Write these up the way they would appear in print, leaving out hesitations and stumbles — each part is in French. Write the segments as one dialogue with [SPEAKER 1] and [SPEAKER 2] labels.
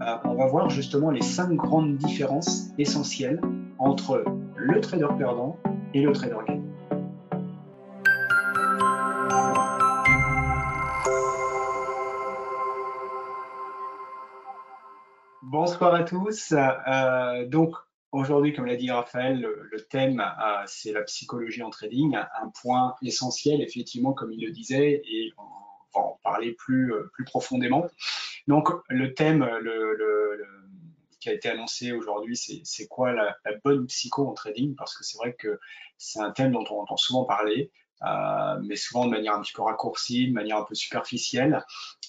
[SPEAKER 1] on va voir justement les 5 grandes différences essentielles entre le trader perdant et le trader gagnant. Bonsoir à tous. Donc aujourd'hui, comme l'a dit Raphaël, le thème c'est la psychologie en trading, un point essentiel effectivement comme il le disait, et on va en parler plus profondément. Donc le thème qui a été annoncé aujourd'hui, c'est quoi la bonne psycho en trading, parce que c'est vrai que c'est un thème dont on entend souvent parler, mais souvent de manière un petit peu raccourcie, de manière un peu superficielle.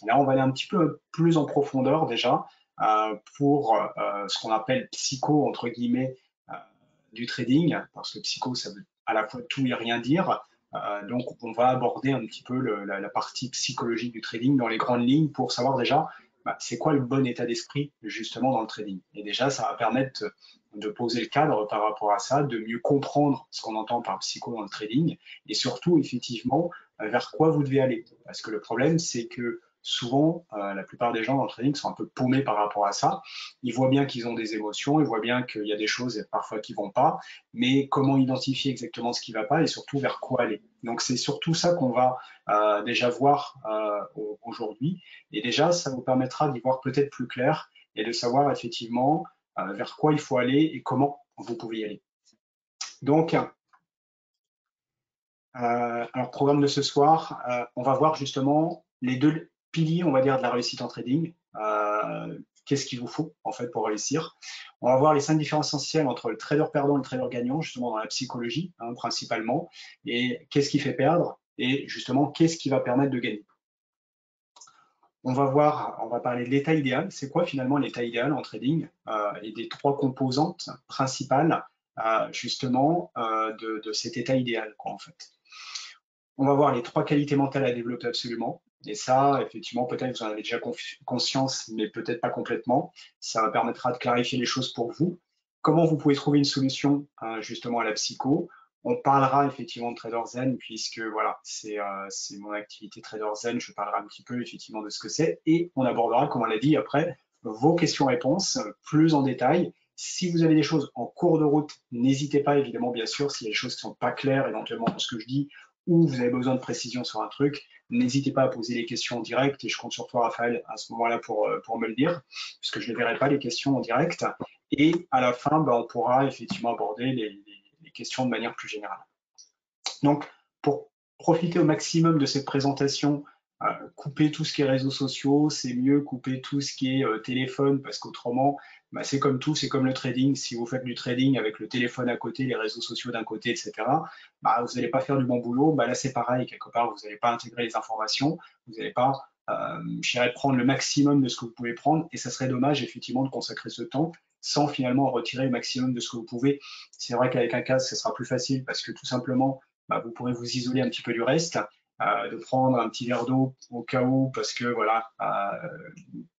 [SPEAKER 1] Là, on va aller un petit peu plus en profondeur déjà pour ce qu'on appelle psycho entre guillemets du trading, parce que psycho, ça veut à la fois tout et rien dire. Donc, on va aborder un petit peu la partie psychologique du trading dans les grandes lignes pour savoir déjà c'est quoi le bon état d'esprit justement dans le trading. Et déjà, ça va permettre de poser le cadre par rapport à ça, de mieux comprendre ce qu'on entend par psycho dans le trading et surtout, effectivement, vers quoi vous devez aller. Parce que le problème, c'est que souvent, la plupart des gens dans le trading sont un peu paumés par rapport à ça. Ils voient bien qu'ils ont des émotions, ils voient bien qu'il y a des choses parfois qui ne vont pas, mais comment identifier exactement ce qui ne va pas et surtout vers quoi aller. Donc c'est surtout ça qu'on va déjà voir aujourd'hui. Et déjà, ça vous permettra d'y voir peut-être plus clair et de savoir effectivement vers quoi il faut aller et comment vous pouvez y aller. Donc, alors, programme de ce soir, on va voir justement les 2 piliers, on va dire, de la réussite en trading. Qu'est-ce qu'il vous faut, en fait, pour réussir? On va voir les 5 différences essentielles entre le trader perdant et le trader gagnant, justement dans la psychologie, principalement. Et qu'est-ce qui fait perdre? Et justement, qu'est-ce qui va permettre de gagner? On va parler de l'état idéal. C'est quoi finalement l'état idéal en trading et des 3 composantes principales justement de cet état idéal, quoi, en fait. On va voir les 3 qualités mentales à développer absolument. Et ça, effectivement, peut-être vous en avez déjà conscience, mais peut-être pas complètement. Ça permettra de clarifier les choses pour vous. Comment vous pouvez trouver une solution justement à la psycho. On parlera effectivement de Trader Zen, puisque voilà, c'est mon activité Trader Zen. Je parlerai un petit peu effectivement de ce que c'est. Et on abordera, comme on l'a dit, après, vos questions-réponses plus en détail. Si vous avez des choses en cours de route, n'hésitez pas, évidemment, bien sûr, s'il y a des choses qui ne sont pas claires éventuellement dans ce que je dis, ou vous avez besoin de précision sur un truc, n'hésitez pas à poser les questions en direct et je compte sur toi, Raphaël, à ce moment-là pour me le dire, puisque je ne verrai pas les questions en direct. Et à la fin, on pourra effectivement aborder les questions de manière plus générale. Donc, pour profiter au maximum de cette présentation, couper tout ce qui est réseaux sociaux, c'est mieux couper tout ce qui est téléphone, parce qu'autrement, c'est comme tout, c'est comme le trading. Si vous faites du trading avec le téléphone à côté, les réseaux sociaux d'un côté, etc., vous n'allez pas faire du bon boulot. Là, c'est pareil, quelque part, vous n'allez pas intégrer les informations, vous n'allez pas prendre le maximum de ce que vous pouvez prendre, et ça serait dommage, effectivement, de consacrer ce temps sans finalement retirer le maximum de ce que vous pouvez. C'est vrai qu'avec un casque, ce sera plus facile, parce que tout simplement, vous pourrez vous isoler un petit peu du reste, de prendre un petit verre d'eau au cas où, parce que voilà,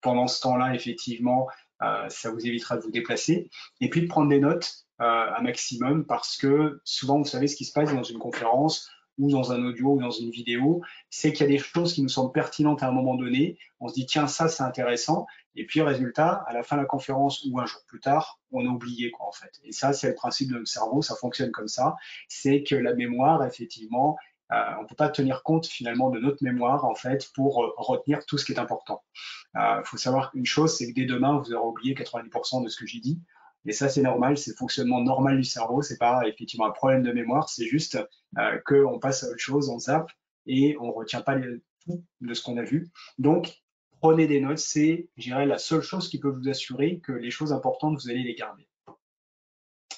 [SPEAKER 1] pendant ce temps-là, effectivement, ça vous évitera de vous déplacer. Et puis de prendre des notes un maximum, parce que souvent, vous savez, ce qui se passe dans une conférence ou dans un audio ou dans une vidéo, c'est qu'il y a des choses qui nous semblent pertinentes à un moment donné. On se dit, tiens, ça, c'est intéressant. Et puis, résultat, à la fin de la conférence ou un jour plus tard, on a oublié, quoi, en fait. Et ça, c'est le principe de notre cerveau, ça fonctionne comme ça. C'est que la mémoire, effectivement, on ne peut pas tenir compte finalement de notre mémoire en fait pour retenir tout ce qui est important. Il faut savoir une chose, c'est que dès demain, vous aurez oublié 90% de ce que j'ai dit. Et ça, c'est normal, c'est le fonctionnement normal du cerveau. C'est pas effectivement un problème de mémoire, c'est juste qu'on passe à autre chose, on zappe et on ne retient pas tout de ce qu'on a vu. Donc, prenez des notes, c'est, je dirais, la seule chose qui peut vous assurer que les choses importantes, vous allez les garder.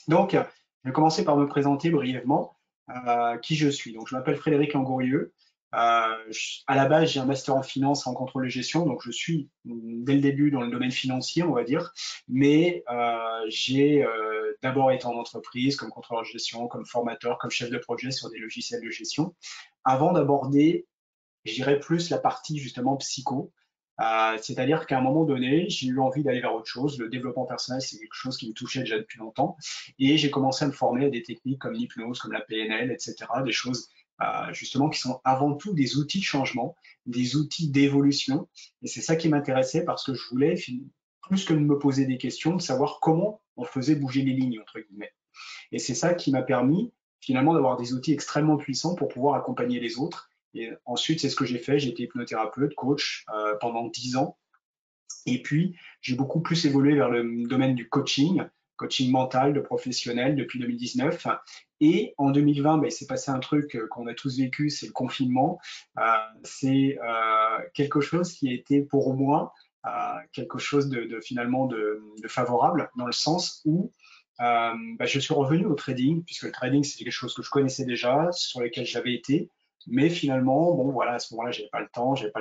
[SPEAKER 1] Donc, je vais commencer par me présenter brièvement qui je suis. Donc, je m'appelle Frédéric Langourieux. À la base, j'ai un master en finance en contrôle de gestion, donc je suis dès le début dans le domaine financier, on va dire, mais j'ai d'abord été en entreprise comme contrôleur de gestion, comme formateur, comme chef de projet sur des logiciels de gestion, avant d'aborder, je dirais, plus la partie justement psycho. C'est-à-dire qu'à un moment donné, j'ai eu envie d'aller vers autre chose. Le développement personnel, c'est quelque chose qui me touchait déjà depuis longtemps. Et j'ai commencé à me former à des techniques comme l'hypnose, comme la PNL, etc. Des choses justement qui sont avant tout des outils de changement, des outils d'évolution. Et c'est ça qui m'intéressait parce que je voulais plus que de me poser des questions, de savoir comment on faisait bouger les lignes, entre guillemets. Et c'est ça qui m'a permis finalement d'avoir des outils extrêmement puissants pour pouvoir accompagner les autres. Et ensuite, c'est ce que j'ai fait. J'ai été hypnothérapeute, coach pendant 10 ans. Et puis, j'ai beaucoup plus évolué vers le domaine du coaching, coaching mental de professionnel depuis 2019. Et en 2020, il s'est passé un truc qu'on a tous vécu, c'est le confinement. C'est quelque chose qui a été pour moi quelque chose de finalement de favorable, dans le sens où je suis revenu au trading, puisque le trading, c'était quelque chose que je connaissais déjà, sur lequel j'avais été. Mais finalement, bon, voilà, à ce moment-là, j'avais pas le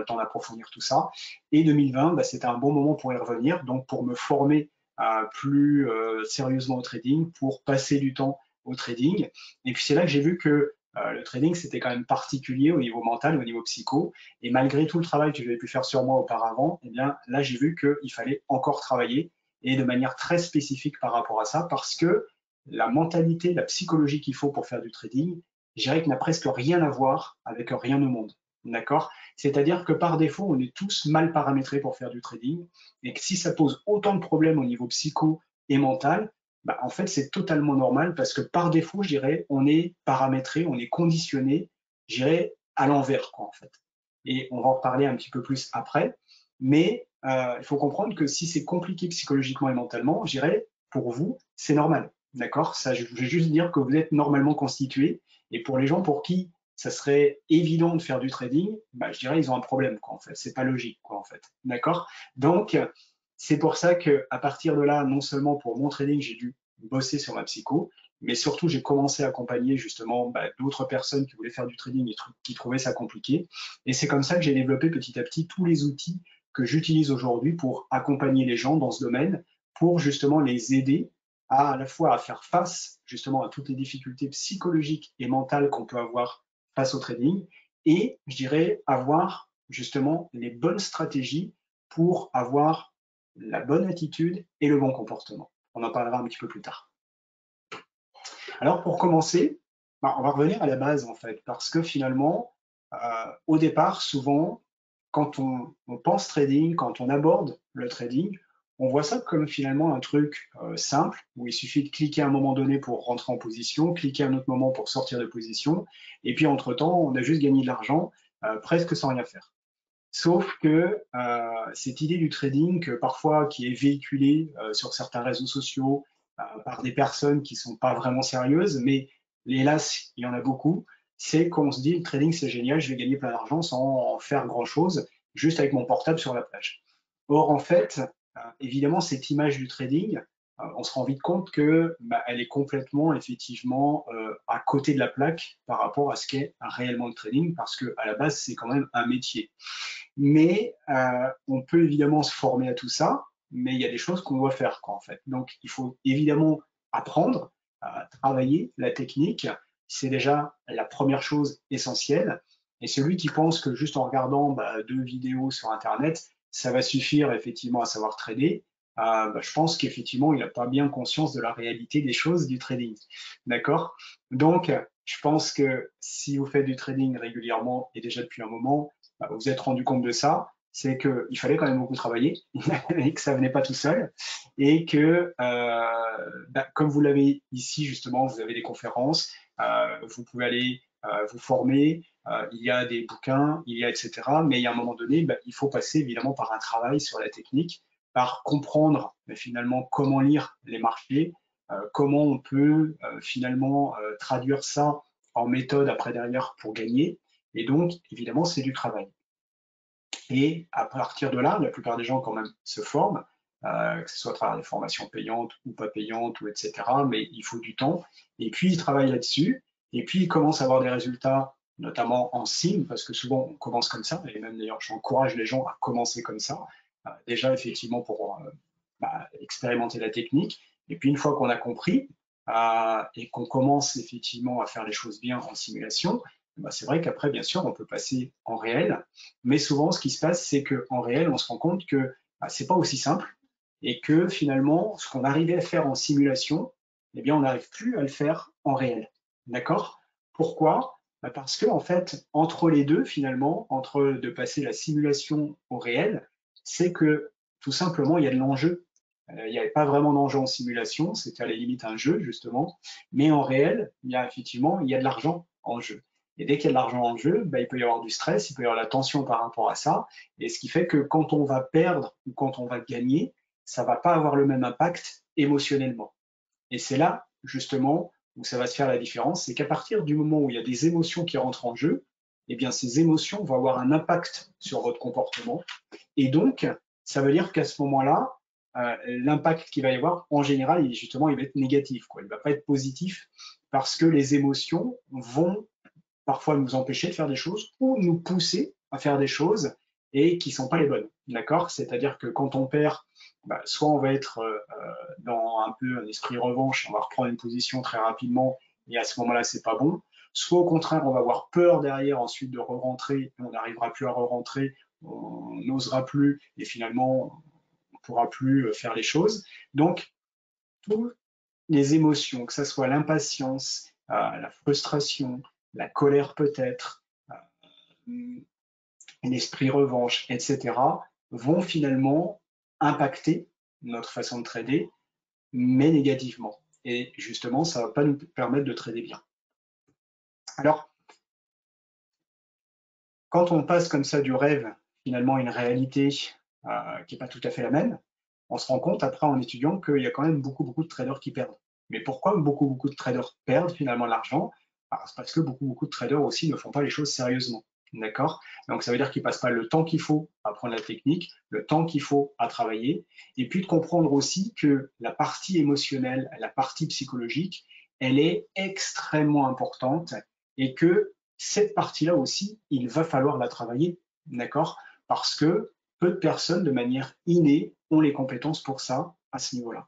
[SPEAKER 1] temps d'approfondir tout ça. Et 2020, c'était un bon moment pour y revenir, donc pour me former plus sérieusement au trading, pour passer du temps au trading. Et puis c'est là que j'ai vu que le trading, c'était quand même particulier au niveau mental et au niveau psycho. Et malgré tout le travail que j'avais pu faire sur moi auparavant, eh bien là, j'ai vu qu'il fallait encore travailler, et de manière très spécifique par rapport à ça, parce que la mentalité, la psychologie qu'il faut pour faire du trading, je dirais qu'il n'a presque rien à voir avec rien au monde. D'accord? C'est-à-dire que par défaut, on est tous mal paramétrés pour faire du trading, et que si ça pose autant de problèmes au niveau psycho et mental, en fait, c'est totalement normal, parce que par défaut, je dirais, on est paramétré, on est conditionné, je dirais, à l'envers, quoi, en fait. Et on va en reparler un petit peu plus après, mais il faut comprendre que si c'est compliqué psychologiquement et mentalement, je dirais, pour vous, c'est normal. D'accord? Ça, je voulais juste dire que vous êtes normalement constitué, et pour les gens pour qui ça serait évident de faire du trading, je dirais ils ont un problème, quoi, en fait. C'est pas logique, quoi, en fait. D'accord? Donc, c'est pour ça que à partir de là, non seulement pour mon trading, j'ai dû bosser sur ma psycho, mais surtout j'ai commencé à accompagner justement d'autres personnes qui voulaient faire du trading et qui trouvaient ça compliqué. Et c'est comme ça que j'ai développé petit à petit tous les outils que j'utilise aujourd'hui pour accompagner les gens dans ce domaine, pour justement les aider à la fois à faire face justement à toutes les difficultés psychologiques et mentales qu'on peut avoir face au trading, et je dirais avoir justement les bonnes stratégies pour avoir la bonne attitude et le bon comportement. On en parlera un petit peu plus tard. Alors pour commencer, on va revenir à la base en fait, parce que finalement, au départ, souvent, quand on pense trading, quand on aborde le trading, on voit ça comme finalement un truc simple, où il suffit de cliquer à un moment donné pour rentrer en position, cliquer à un autre moment pour sortir de position, et puis entre-temps, on a juste gagné de l'argent presque sans rien faire. Sauf que cette idée du trading, parfois qui est véhiculée sur certains réseaux sociaux par des personnes qui ne sont pas vraiment sérieuses, mais hélas, il y en a beaucoup, c'est qu'on se dit le trading c'est génial, je vais gagner plein d'argent sans faire grand-chose, juste avec mon portable sur la plage. Or, en fait, évidemment, cette image du trading, on se rend vite compte que elle est complètement, effectivement, à côté de la plaque par rapport à ce qu'est réellement le trading, parce que à la base, c'est quand même un métier. Mais on peut évidemment se former à tout ça, mais il y a des choses qu'on doit faire, quoi, en fait. Donc, il faut évidemment apprendre à travailler la technique. C'est déjà la première chose essentielle. Et celui qui pense que juste en regardant 2 vidéos sur Internet, ça va suffire effectivement à savoir trader, je pense qu'effectivement, il n'a pas bien conscience de la réalité des choses du trading. D'accord? Donc, je pense que si vous faites du trading régulièrement et déjà depuis un moment, vous vous êtes rendu compte de ça, c'est qu'il fallait quand même beaucoup travailler et que ça venait pas tout seul, et que comme vous l'avez ici justement, vous avez des conférences, vous pouvez aller vous former, il y a des bouquins, il y a etc. Mais il y a un moment donné, il faut passer évidemment par un travail sur la technique, par comprendre finalement comment lire les marchés, comment on peut finalement traduire ça en méthode après derrière pour gagner. Et donc, évidemment, c'est du travail. Et à partir de là, la plupart des gens quand même se forment, que ce soit à travers des formations payantes ou pas payantes, ou etc. Mais il faut du temps. Et puis, ils travaillent là-dessus. Et puis, ils commencent à avoir des résultats, notamment en sim, parce que souvent, on commence comme ça. Et même d'ailleurs, j'encourage les gens à commencer comme ça. Déjà, effectivement, pour expérimenter la technique. Et puis, une fois qu'on a compris et qu'on commence effectivement à faire les choses bien en simulation, c'est vrai qu'après, bien sûr, on peut passer en réel, mais souvent, ce qui se passe, c'est qu'en réel, on se rend compte que c'est pas aussi simple, et que finalement, ce qu'on arrivait à faire en simulation, eh bien, on n'arrive plus à le faire en réel. D'accord? Pourquoi? Parce que, en fait, entre les deux, finalement, entre de passer la simulation au réel, c'est que tout simplement, il y a de l'enjeu. Il n'y avait pas vraiment d'enjeu en simulation, c'était à la limite un jeu, justement. Mais en réel, il y a effectivement, il y a de l'argent en jeu. Et dès qu'il y a de l'argent en jeu, ben, il peut y avoir du stress, il peut y avoir la tension par rapport à ça. Et ce qui fait que quand on va perdre ou quand on va gagner, ça ne va pas avoir le même impact émotionnellement. Et c'est là, justement, où ça va se faire la différence. C'est qu'à partir du moment où il y a des émotions qui rentrent en jeu, eh bien, ces émotions vont avoir un impact sur votre comportement. Et donc, ça veut dire qu'à ce moment-là, l'impact qu'il va y avoir, en général, justement, il va être négatif, quoi. Il ne va pas être positif parce que les émotions vont parfois nous empêcher de faire des choses ou nous pousser à faire des choses et qui ne sont pas les bonnes. D'accord? C'est-à-dire que quand on perd, bah, soit on va être dans un peu un esprit revanche, on va reprendre une position très rapidement et à ce moment-là, c'est pas bon. Soit au contraire, on va avoir peur derrière ensuite de re-rentrer, on n'arrivera plus à re-rentrer, on n'osera plus et finalement, on ne pourra plus faire les choses. Donc, toutes les émotions, que ce soit l'impatience, la frustration, la colère peut-être, l'esprit revanche, etc., vont finalement impacter notre façon de trader, mais négativement. Et justement, ça ne va pas nous permettre de trader bien. Alors, quand on passe comme ça du rêve, finalement, à une réalité qui n'est pas tout à fait la même, on se rend compte après en étudiant qu'il y a quand même beaucoup de traders qui perdent. Mais pourquoi beaucoup de traders perdent finalement l'argent? C'est parce que beaucoup de traders aussi ne font pas les choses sérieusement. D'accord? Donc ça veut dire qu'ils ne passent pas le temps qu'il faut à apprendre la technique, le temps qu'il faut à travailler, et puis de comprendre aussi que la partie émotionnelle, la partie psychologique, elle est extrêmement importante et que cette partie-là aussi, il va falloir la travailler, d'accord? Parce que peu de personnes, de manière innée, ont les compétences pour ça, à ce niveau-là.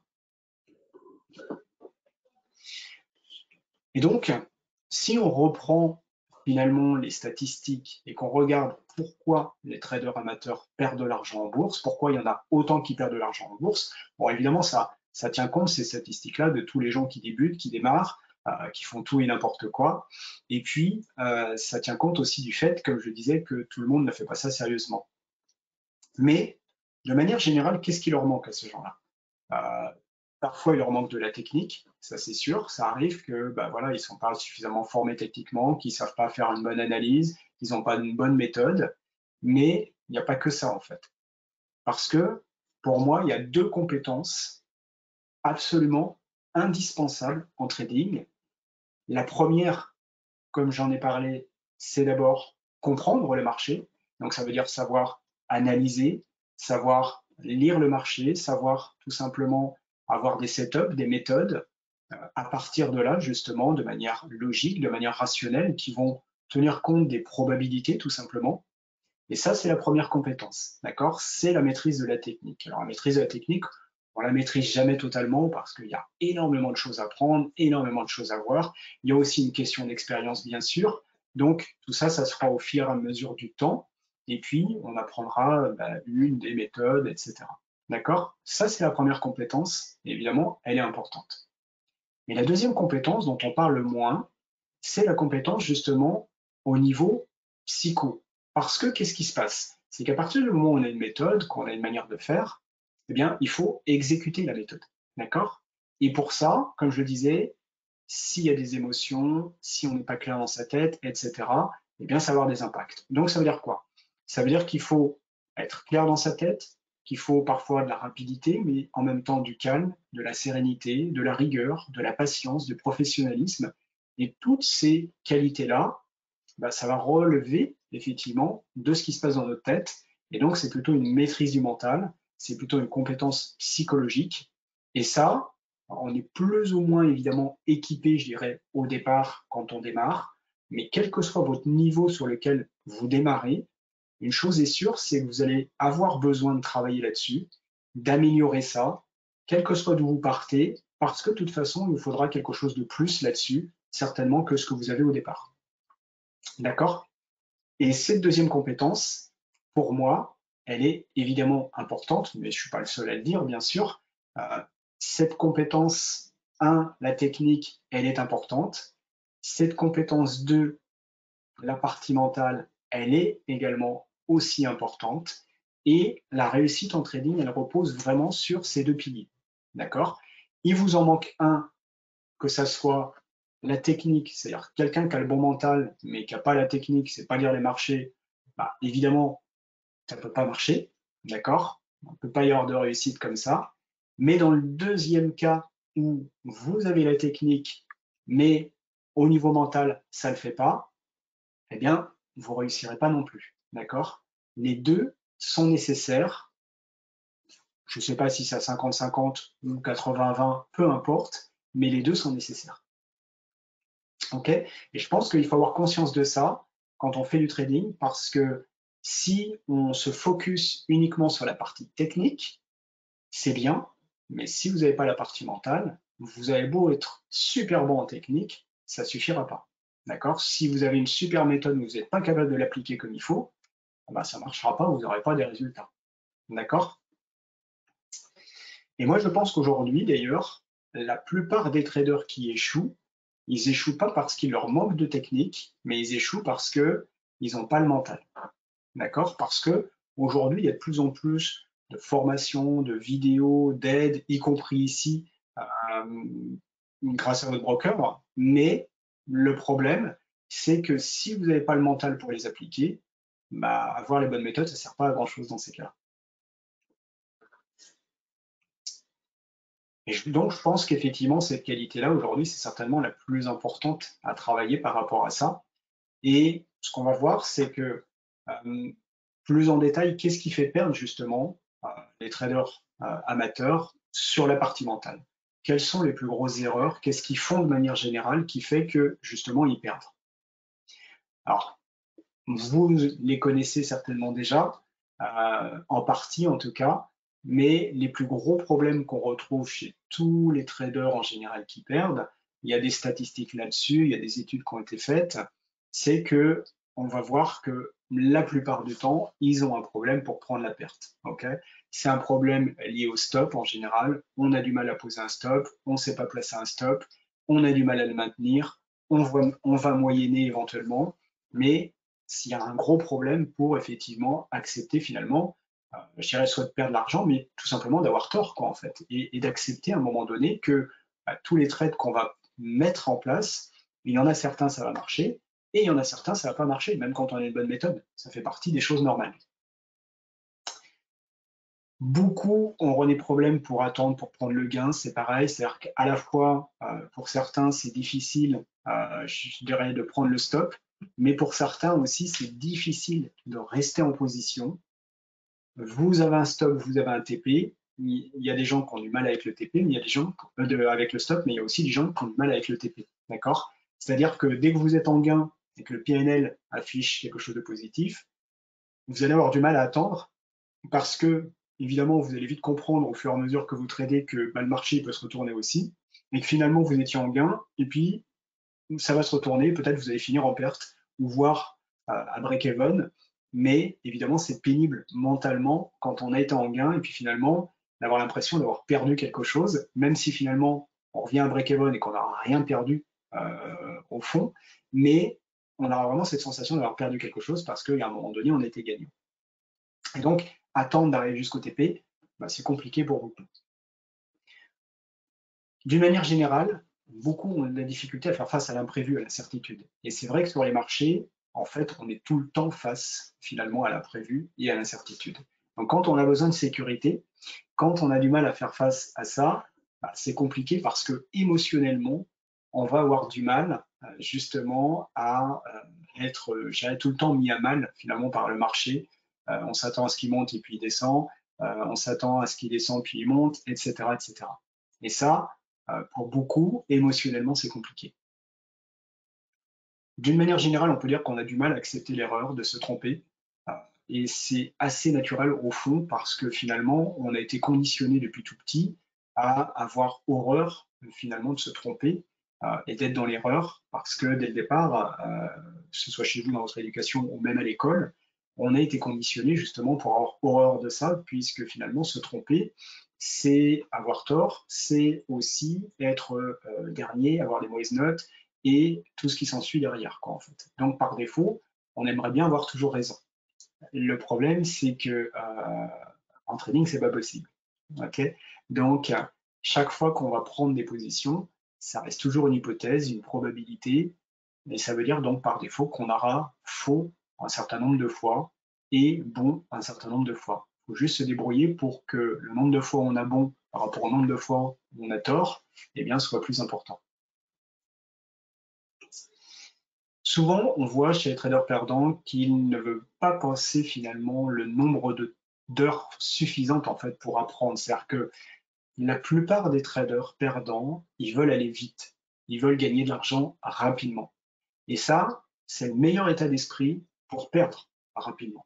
[SPEAKER 1] Et donc, si on reprend finalement les statistiques et qu'on regarde pourquoi les traders amateurs perdent de l'argent en bourse, pourquoi il y en a autant qui perdent de l'argent en bourse, bon, évidemment, ça tient compte, ces statistiques-là, de tous les gens qui débutent, qui démarrent, qui font tout et n'importe quoi. Et puis, ça tient compte aussi du fait, comme je disais, que tout le monde ne fait pas ça sérieusement. Mais, de manière générale, qu'est-ce qui leur manque à ces gens-là? Parfois, il leur manque de la technique, ça c'est sûr. Ça arrive que bah, voilà, ils ne sont pas suffisamment formés techniquement, qu'ils ne savent pas faire une bonne analyse, qu'ils n'ont pas une bonne méthode. Mais il n'y a pas que ça en fait. Parce que pour moi, il y a deux compétences absolument indispensables en trading. La première, comme j'en ai parlé, c'est d'abord comprendre le marché. Donc ça veut dire savoir analyser, savoir lire le marché, savoir tout simplement avoir des setups, des méthodes, à partir de là, justement, de manière logique, de manière rationnelle, qui vont tenir compte des probabilités, tout simplement. Et ça, c'est la première compétence, d'accord? C'est la maîtrise de la technique. Alors, la maîtrise de la technique, on la maîtrise jamais totalement parce qu'il y a énormément de choses à prendre, énormément de choses à voir. Il y a aussi une question d'expérience, bien sûr. Donc, tout ça, ça se fera au fur et à mesure du temps. Et puis, on apprendra une des méthodes, etc. D'accord? Ça, c'est la première compétence. Et évidemment, elle est importante. Mais la deuxième compétence dont on parle moins, c'est la compétence justement au niveau psycho. Parce que qu'est-ce qui se passe? C'est qu'à partir du moment où on a une méthode, qu'on a une manière de faire, eh bien, il faut exécuter la méthode. D'accord? Et pour ça, comme je le disais, s'il y a des émotions, si on n'est pas clair dans sa tête, etc., eh bien, ça va avoir des impacts. Donc, ça veut dire quoi? Ça veut dire qu'il faut être clair dans sa tête, qu'il faut parfois de la rapidité, mais en même temps du calme, de la sérénité, de la rigueur, de la patience, du professionnalisme. Et toutes ces qualités-là, bah, ça va relever effectivement de ce qui se passe dans notre tête. Et donc, c'est plutôt une maîtrise du mental, c'est plutôt une compétence psychologique. Et ça, on est plus ou moins évidemment équipé, je dirais, au départ quand on démarre. Mais quel que soit votre niveau sur lequel vous démarrez, une chose est sûre, c'est que vous allez avoir besoin de travailler là-dessus, d'améliorer ça, quel que soit d'où vous partez, parce que de toute façon, il vous faudra quelque chose de plus là-dessus, certainement que ce que vous avez au départ. D'accord? Et cette deuxième compétence, pour moi, elle est évidemment importante, mais je ne suis pas le seul à le dire, bien sûr. Cette compétence 1, la technique, elle est importante. Cette compétence 2, la partie mentale, elle est également aussi importante. Et la réussite en trading, elle repose vraiment sur ces deux piliers. D'accord? Il vous en manque un, que ça soit la technique, c'est-à-dire quelqu'un qui a le bon mental, mais qui n'a pas la technique, c'est pas lire les marchés, bah, évidemment, ça ne peut pas marcher. D'accord? On ne peut pas y avoir de réussite comme ça. Mais dans le deuxième cas où vous avez la technique, mais au niveau mental, ça ne le fait pas, eh bien, vous ne réussirez pas non plus. D'accord? Les deux sont nécessaires. Je ne sais pas si c'est à 50-50 ou 80-20, peu importe, mais les deux sont nécessaires. Ok? Et je pense qu'il faut avoir conscience de ça quand on fait du trading, parce que si on se focus uniquement sur la partie technique, c'est bien, mais si vous n'avez pas la partie mentale, vous avez beau être super bon en technique, ça ne suffira pas. D'accord? Si vous avez une super méthode, mais vous n'êtes pas capable de l'appliquer comme il faut, ben ça ne marchera pas, vous n'aurez pas des résultats. D'accord? Et moi, je pense qu'aujourd'hui, d'ailleurs, la plupart des traders qui échouent, ils échouent pas parce qu'il leur manque de technique, mais ils échouent parce qu'ils n'ont pas le mental. D'accord? Parce que aujourd'hui, il y a de plus en plus de formations, de vidéos, d'aides, y compris ici, grâce à votre broker. Mais le problème, c'est que si vous n'avez pas le mental pour les appliquer, bah, avoir les bonnes méthodes, ça ne sert pas à grand-chose dans ces cas-là. Et donc, je pense qu'effectivement, cette qualité-là, aujourd'hui, c'est certainement la plus importante à travailler par rapport à ça. Et ce qu'on va voir, c'est que plus en détail, qu'est-ce qui fait perdre justement les traders amateurs sur la partie mentale? Quelles sont les plus grosses erreurs? Qu'est-ce qu'ils font de manière générale qui fait que justement ils perdent? Alors, vous les connaissez certainement déjà, en partie en tout cas, mais les plus gros problèmes qu'on retrouve chez tous les traders en général qui perdent, il y a des statistiques là-dessus, il y a des études qui ont été faites, c'est que on va voir que la plupart du temps, ils ont un problème pour prendre la perte. Okay, c'est un problème lié au stop en général. On a du mal à poser un stop, on ne sait pas placer un stop, on a du mal à le maintenir, on va moyenner éventuellement, mais s'il y a un gros problème pour effectivement accepter finalement, je dirais soit de perdre l'argent, mais tout simplement d'avoir tort, quoi, en fait, et d'accepter à un moment donné que tous les trades qu'on va mettre en place, il y en a certains, ça va marcher, et il y en a certains, ça va pas marcher, même quand on a une bonne méthode. Ça fait partie des choses normales. Beaucoup ont des problèmes pour attendre, pour prendre le gain, c'est pareil, c'est-à-dire qu'à la fois, pour certains, c'est difficile, je dirais, de prendre le stop, mais pour certains aussi, c'est difficile de rester en position. Vous avez un stop, vous avez un TP, il y a des gens qui ont du mal avec le TP, mais il y a des gens avec le stop, mais il y a aussi des gens qui ont du mal avec le TP, d'accord? C'est-à-dire que dès que vous êtes en gain et que le PNL affiche quelque chose de positif, vous allez avoir du mal à attendre parce que, évidemment, vous allez vite comprendre au fur et à mesure que vous tradez que le marché peut se retourner aussi et que finalement vous étiez en gain et puis ça va se retourner, peut-être vous allez finir en perte ou voire à break-even, mais évidemment c'est pénible mentalement quand on a été en gain et puis finalement d'avoir l'impression d'avoir perdu quelque chose, même si finalement on revient à break-even et qu'on n'a rien perdu au fond, mais on a vraiment cette sensation d'avoir perdu quelque chose parce qu'à un moment donné on était gagnant. Et donc, attendre d'arriver jusqu'au TP, bah, c'est compliqué pour beaucoup. D'une manière générale, beaucoup ont de la difficulté à faire face à l'imprévu, à l'incertitude. Et c'est vrai que sur les marchés, en fait, on est tout le temps face finalement à l'imprévu et à l'incertitude. Donc quand on a besoin de sécurité, quand on a du mal à faire face à ça, bah, c'est compliqué parce que émotionnellement, on va avoir du mal justement à être tout le temps mis à mal finalement par le marché. On s'attend à ce qu'il monte et puis il descend, on s'attend à ce qu'il descend puis il monte, etc., etc. Et ça, pour beaucoup, émotionnellement, c'est compliqué. D'une manière générale, on peut dire qu'on a du mal à accepter l'erreur, de se tromper. Et c'est assez naturel au fond parce que finalement, on a été conditionné depuis tout petit à avoir horreur finalement de se tromper et d'être dans l'erreur parce que dès le départ, que ce soit chez vous dans votre éducation ou même à l'école, on a été conditionné justement pour avoir horreur de ça puisque finalement se tromper, c'est avoir tort, c'est aussi être dernier, avoir des mauvaises notes et tout ce qui s'ensuit derrière, quoi, en fait. Donc par défaut, on aimerait bien avoir toujours raison. Le problème, c'est que en trading, c'est pas possible. Okay, donc, chaque fois qu'on va prendre des positions, ça reste toujours une hypothèse, une probabilité, et ça veut dire donc par défaut qu'on aura faux un certain nombre de fois et bon un certain nombre de fois. Il faut juste se débrouiller pour que le nombre de fois où on a bon par rapport au nombre de fois où on a tort, eh bien, soit plus important. Souvent, on voit chez les traders perdants qu'ils ne veulent pas passer finalement le nombre d'heures suffisantes en fait pour apprendre. C'est-à-dire que la plupart des traders perdants, ils veulent aller vite. Ils veulent gagner de l'argent rapidement. Et ça, c'est le meilleur état d'esprit pour perdre rapidement.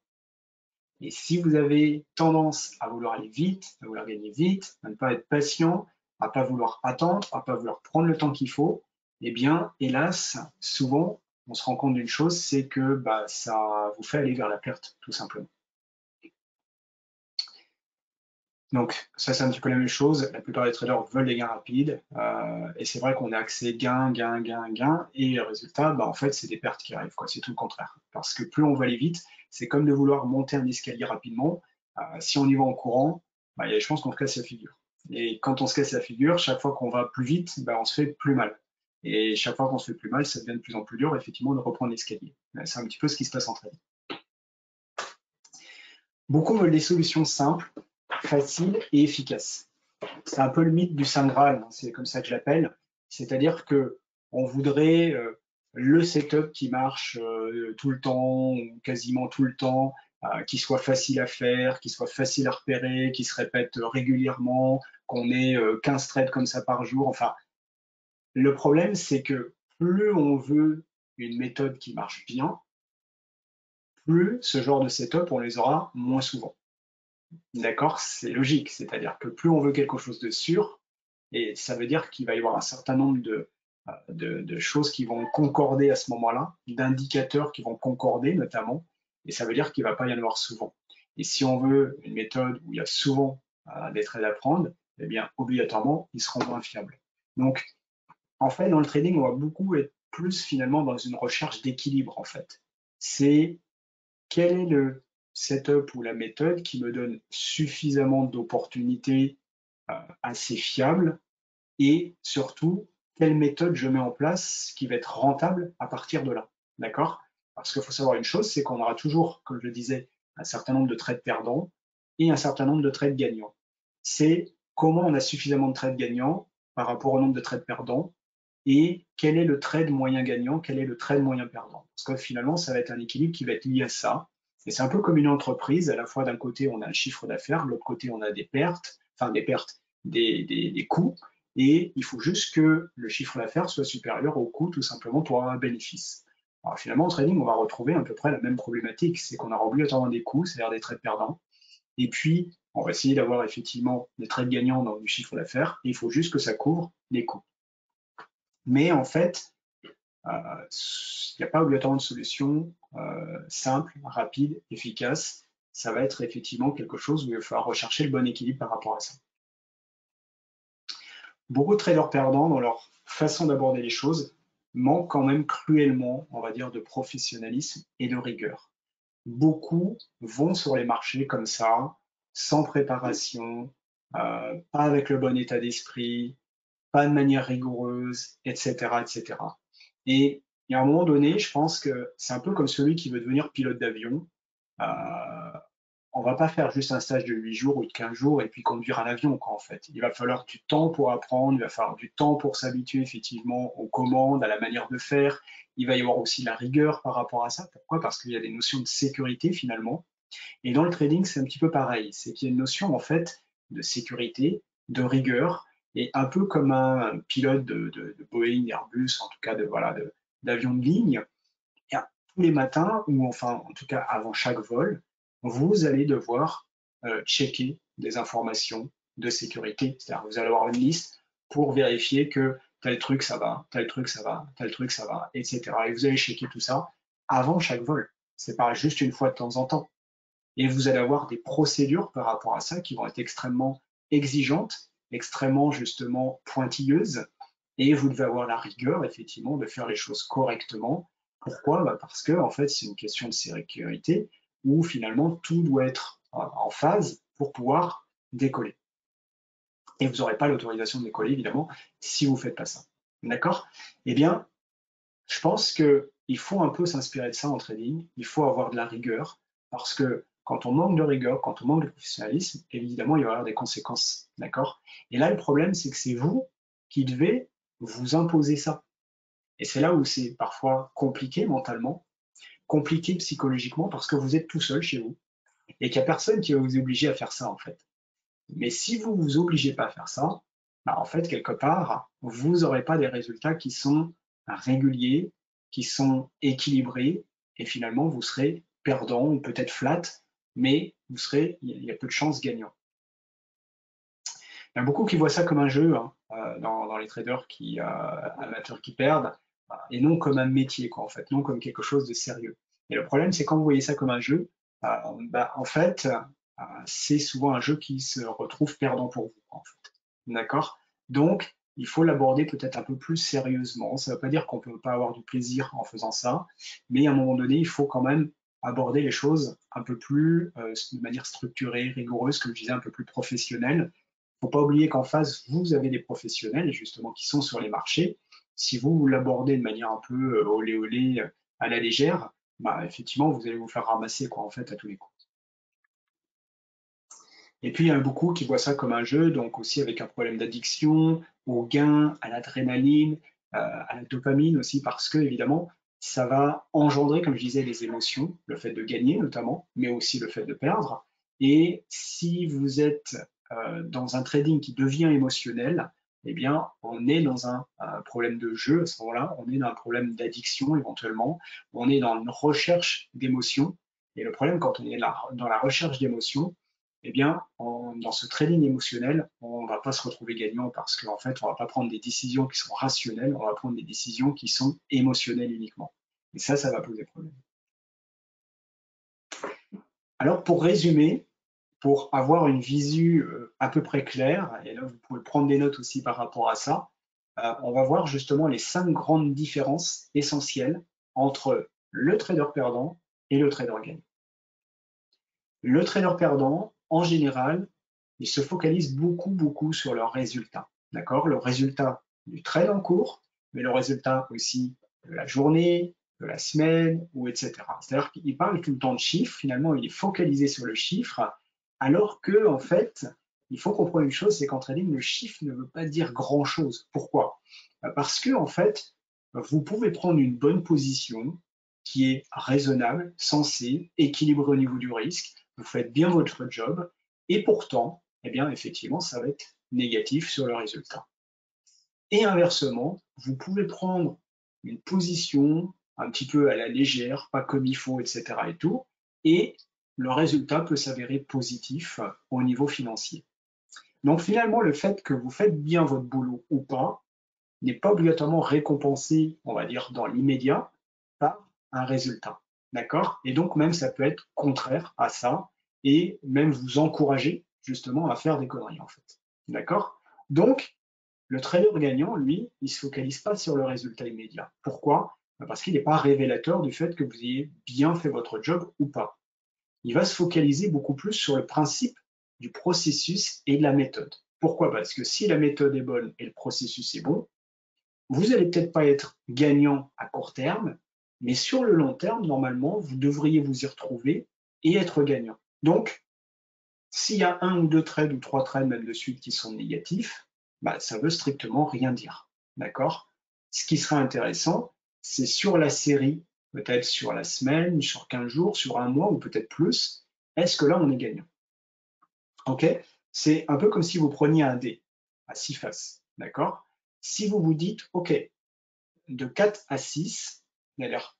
[SPEAKER 1] Et si vous avez tendance à vouloir aller vite, à vouloir gagner vite, à ne pas être patient, à ne pas vouloir attendre, à ne pas vouloir prendre le temps qu'il faut, eh bien, hélas, souvent, on se rend compte d'une chose, c'est que ça vous fait aller vers la perte, tout simplement. Donc, ça, c'est un petit peu la même chose. La plupart des traders veulent des gains rapides. Et c'est vrai qu'on est axé gain, gain, gain, gain. Et le résultat, en fait, c'est des pertes qui arrivent. C'est tout le contraire. Parce que plus on va aller vite, c'est comme de vouloir monter un escalier rapidement. Si on y va en courant, il y a des chances qu'on se casse la figure. Et quand on se casse la figure, chaque fois qu'on va plus vite, on se fait plus mal. Et chaque fois qu'on se fait plus mal, ça devient de plus en plus dur, effectivement, de reprendre l'escalier. C'est un petit peu ce qui se passe en trading. Beaucoup veulent des solutions simples, faciles et efficaces. C'est un peu le mythe du Saint Graal, c'est comme ça que je l'appelle. C'est-à-dire que on voudrait le setup qui marche tout le temps, ou quasiment tout le temps, qui soit facile à faire, qui soit facile à repérer, qui se répète régulièrement, qu'on ait 15 trades comme ça par jour. Enfin, le problème, c'est que plus on veut une méthode qui marche bien, plus ce genre de setup, on les aura moins souvent. D'accord? C'est logique, c'est-à-dire que plus on veut quelque chose de sûr, et ça veut dire qu'il va y avoir un certain nombre de choses qui vont concorder à ce moment-là, d'indicateurs qui vont concorder notamment, et ça veut dire qu'il ne va pas y en avoir souvent. Et si on veut une méthode où il y a souvent des trades à prendre, eh bien, obligatoirement, ils seront moins fiables. Donc, en fait, dans le trading, on va beaucoup être plus finalement dans une recherche d'équilibre, en fait. C'est quel est le setup ou la méthode qui me donne suffisamment d'opportunités assez fiables et surtout quelle méthode je mets en place qui va être rentable à partir de là. D'accord? Parce qu'il faut savoir une chose, c'est qu'on aura toujours, comme je le disais, un certain nombre de trades perdants et un certain nombre de trades gagnants. C'est comment on a suffisamment de trades gagnants par rapport au nombre de trades perdants et quel est le trade moyen gagnant, quel est le trade moyen perdant. Parce que finalement, ça va être un équilibre qui va être lié à ça. Et c'est un peu comme une entreprise, à la fois d'un côté, on a un chiffre d'affaires, de l'autre côté, on a des pertes, des coûts, et il faut juste que le chiffre d'affaires soit supérieur au coût, tout simplement, pour avoir un bénéfice. Alors finalement, en trading, on va retrouver à peu près la même problématique, c'est qu'on aura obligatoirement des coûts, c'est-à-dire des trades perdants, et puis on va essayer d'avoir effectivement des trades gagnants dans du chiffre d'affaires, et il faut juste que ça couvre les coûts. Mais en fait, il n'y a pas obligatoirement de solution simple, rapide, efficace. Ça va être effectivement quelque chose où il va falloir rechercher le bon équilibre par rapport à ça. Beaucoup de traders perdants, dans leur façon d'aborder les choses, manquent quand même cruellement, on va dire, de professionnalisme et de rigueur. Beaucoup vont sur les marchés comme ça, sans préparation, pas avec le bon état d'esprit, pas de manière rigoureuse, etc., etc. Et il y a un moment donné, je pense que c'est un peu comme celui qui veut devenir pilote d'avion. Euh, on va pas faire juste un stage de 8 jours ou de 15 jours et puis conduire un avion, en fait. Il va falloir du temps pour apprendre, il va falloir du temps pour s'habituer effectivement aux commandes, à la manière de faire. Il va y avoir aussi la rigueur par rapport à ça. Pourquoi? Parce qu'il y a des notions de sécurité finalement. Et dans le trading, c'est un petit peu pareil. C'est qu'il y a une notion en fait de sécurité, de rigueur, et un peu comme un pilote de Boeing, Airbus, en tout cas d'avion de ligne, et tous les matins, ou enfin en tout cas avant chaque vol, vous allez devoir checker des informations de sécurité. C'est-à-dire vous allez avoir une liste pour vérifier que tel truc ça va, tel truc ça va, tel truc ça va, etc. Et vous allez checker tout ça avant chaque vol. C'est pas juste une fois de temps en temps. Et vous allez avoir des procédures par rapport à ça qui vont être extrêmement exigeantes, extrêmement justement pointilleuses, et vous devez avoir la rigueur effectivement de faire les choses correctement. Pourquoi? Parce que en fait c'est une question de sécurité. où finalement tout doit être en phase pour pouvoir décoller. Et vous n'aurez pas l'autorisation de décoller, évidemment, si vous ne faites pas ça. D'accord? Eh bien, je pense qu'il faut un peu s'inspirer de ça en trading. Il faut avoir de la rigueur, parce que quand on manque de rigueur, quand on manque de professionnalisme, évidemment, il va y avoir des conséquences. D'accord? Et là, le problème, c'est que c'est vous qui devez vous imposer ça. Et c'est là où c'est parfois compliqué mentalement, compliqué psychologiquement, parce que vous êtes tout seul chez vous et qu'il n'y a personne qui va vous obliger à faire ça, en fait. Mais si vous ne vous obligez pas à faire ça, bah en fait, quelque part, vous n'aurez pas des résultats qui sont réguliers, qui sont équilibrés, et finalement, vous serez perdant ou peut-être flat, mais il y a peu de chances gagnant. Il y a beaucoup qui voient ça comme un jeu, hein, dans les traders amateurs qui perdent, et non comme un métier, quoi, en fait, non comme quelque chose de sérieux. Et le problème, c'est quand vous voyez ça comme un jeu, en fait, c'est souvent un jeu qui se retrouve perdant pour vous, en fait. D'accord? Donc, il faut l'aborder peut-être un peu plus sérieusement. Ça ne veut pas dire qu'on ne peut pas avoir du plaisir en faisant ça, mais à un moment donné, il faut quand même aborder les choses un peu plus de manière structurée, rigoureuse, comme je disais, un peu plus professionnelle. Il ne faut pas oublier qu'en face, vous avez des professionnels, justement, qui sont sur les marchés. Si vous l'abordez de manière un peu olé olé, à la légère, bah, effectivement, vous allez vous faire ramasser, quoi, en fait, à tous les coups. Et puis, il y en a beaucoup qui voient ça comme un jeu, donc aussi avec un problème d'addiction, au gain, à l'adrénaline, à la dopamine aussi, parce que, évidemment, ça va engendrer, comme je disais, les émotions, le fait de gagner notamment, mais aussi le fait de perdre. Et si vous êtes dans un trading qui devient émotionnel, eh bien, on est dans un problème de jeu à ce moment-là, on est dans un problème d'addiction éventuellement, on est dans une recherche d'émotions. Et le problème, quand on est dans la recherche d'émotions, eh bien, dans ce trading émotionnel, on ne va pas se retrouver gagnant parce qu'en fait, on ne va pas prendre des décisions qui sont rationnelles, on va prendre des décisions qui sont émotionnelles uniquement. Et ça va poser problème. Alors, pour résumer, pour avoir une visu à peu près claire, et là, vous pouvez prendre des notes aussi par rapport à ça, on va voir justement les 5 grandes différences essentielles entre le trader perdant et le trader gagnant. Le trader perdant, en général, il se focalise beaucoup sur leurs résultats. D'accord? Le résultat du trade en cours, mais le résultat aussi de la journée, de la semaine, ou etc. C'est-à-dire qu'il parle tout le temps de chiffres, finalement, il est focalisé sur le chiffre, alors que, en fait, il faut comprendre une chose, c'est qu'en trading, le chiffre ne veut pas dire grand-chose. Pourquoi? Parce que, en fait, vous pouvez prendre une bonne position qui est raisonnable, sensée, équilibrée au niveau du risque, vous faites bien votre job, et pourtant, eh bien, effectivement, ça va être négatif sur le résultat. Et inversement, vous pouvez prendre une position un petit peu à la légère, pas comme il faut, etc. et tout, et le résultat peut s'avérer positif au niveau financier. Donc finalement, le fait que vous faites bien votre boulot ou pas n'est pas obligatoirement récompensé, on va dire, dans l'immédiat par un résultat. D'accord? Et donc même ça peut être contraire à ça et même vous encourager justement à faire des conneries en fait. D'accord? Donc le trader gagnant, lui, il ne se focalise pas sur le résultat immédiat. Pourquoi? Parce qu'il n'est pas révélateur du fait que vous ayez bien fait votre job ou pas. Il va se focaliser beaucoup plus sur le principe du processus et de la méthode. Pourquoi? Parce que si la méthode est bonne et le processus est bon, vous n'allez peut-être pas être gagnant à court terme, mais sur le long terme, normalement, vous devriez vous y retrouver et être gagnant. Donc, s'il y a 1 ou 2 trades ou 3 trades même de suite qui sont négatifs, bah, ça veut strictement rien dire. D'accord? Ce qui sera intéressant, c'est sur la série, peut-être sur la semaine, sur 15 jours, sur un mois ou peut-être plus, est-ce que là on est gagnant? Ok? C'est un peu comme si vous preniez un dé à 6 faces. D'accord? Si vous vous dites, ok, de 4 à 6, c'est-à-dire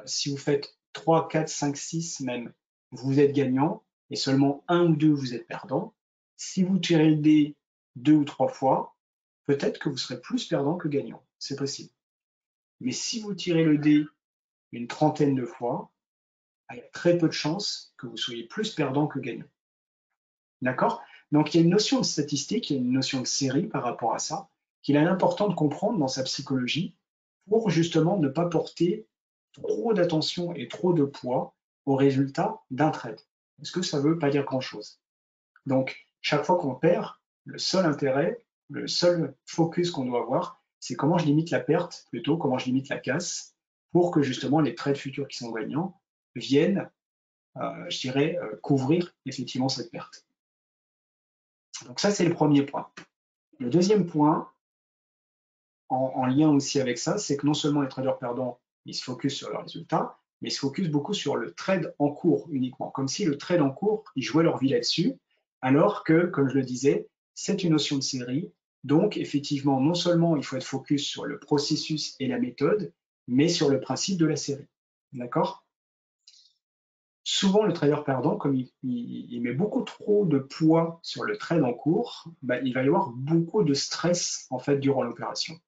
[SPEAKER 1] si vous faites 3, 4, 5, 6 même, vous êtes gagnant, et seulement 1 ou 2, vous êtes perdant. Si vous tirez le dé 2 ou 3 fois, peut-être que vous serez plus perdant que gagnant. C'est possible. Mais si vous tirez le dé une trentaine de fois, il y a très peu de chances que vous soyez plus perdant que gagnant. D'accord? Donc il y a une notion de statistique, il y a une notion de série par rapport à ça, qu'il est important de comprendre dans sa psychologie pour justement ne pas porter trop d'attention et trop de poids au résultat d'un trade. Est-ce que ça ne veut pas dire grand-chose? Donc, chaque fois qu'on perd, le seul intérêt, le seul focus qu'on doit avoir, c'est comment je limite la perte, plutôt comment je limite la casse, pour que justement les trades futurs qui sont gagnants viennent, je dirais, couvrir effectivement cette perte. Donc ça, c'est le premier point. Le deuxième point, en lien aussi avec ça, c'est que non seulement les traders perdants, ils se focus sur leurs résultats, mais ils se focus beaucoup sur le trade en cours uniquement, comme si le trade en cours, ils jouaient leur vie là-dessus, alors que, comme je le disais, c'est une notion de série. Donc, effectivement, non seulement il faut être focus sur le processus et la méthode, mais sur le principe de la série. D'accord? Souvent, le trader perdant, comme il met beaucoup trop de poids sur le trade en cours, bah, il va y avoir beaucoup de stress en fait durant l'opération.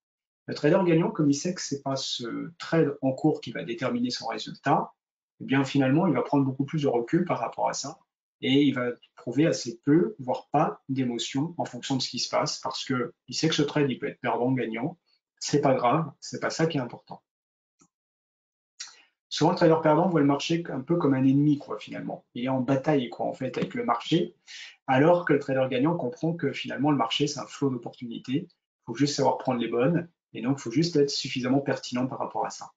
[SPEAKER 1] Le trader gagnant, comme il sait que ce n'est pas ce trade en cours qui va déterminer son résultat, eh bien finalement, il va prendre beaucoup plus de recul par rapport à ça et il va trouver assez peu, voire pas d'émotion en fonction de ce qui se passe parce qu'il sait que ce trade, il peut être perdant, gagnant. C'est pas grave, c'est pas ça qui est important. Souvent, le trader perdant voit le marché un peu comme un ennemi, quoi, finalement. Il est en bataille, quoi, en fait, avec le marché, alors que le trader gagnant comprend que finalement, le marché, c'est un flot d'opportunités. Il faut juste savoir prendre les bonnes, et donc il faut juste être suffisamment pertinent par rapport à ça.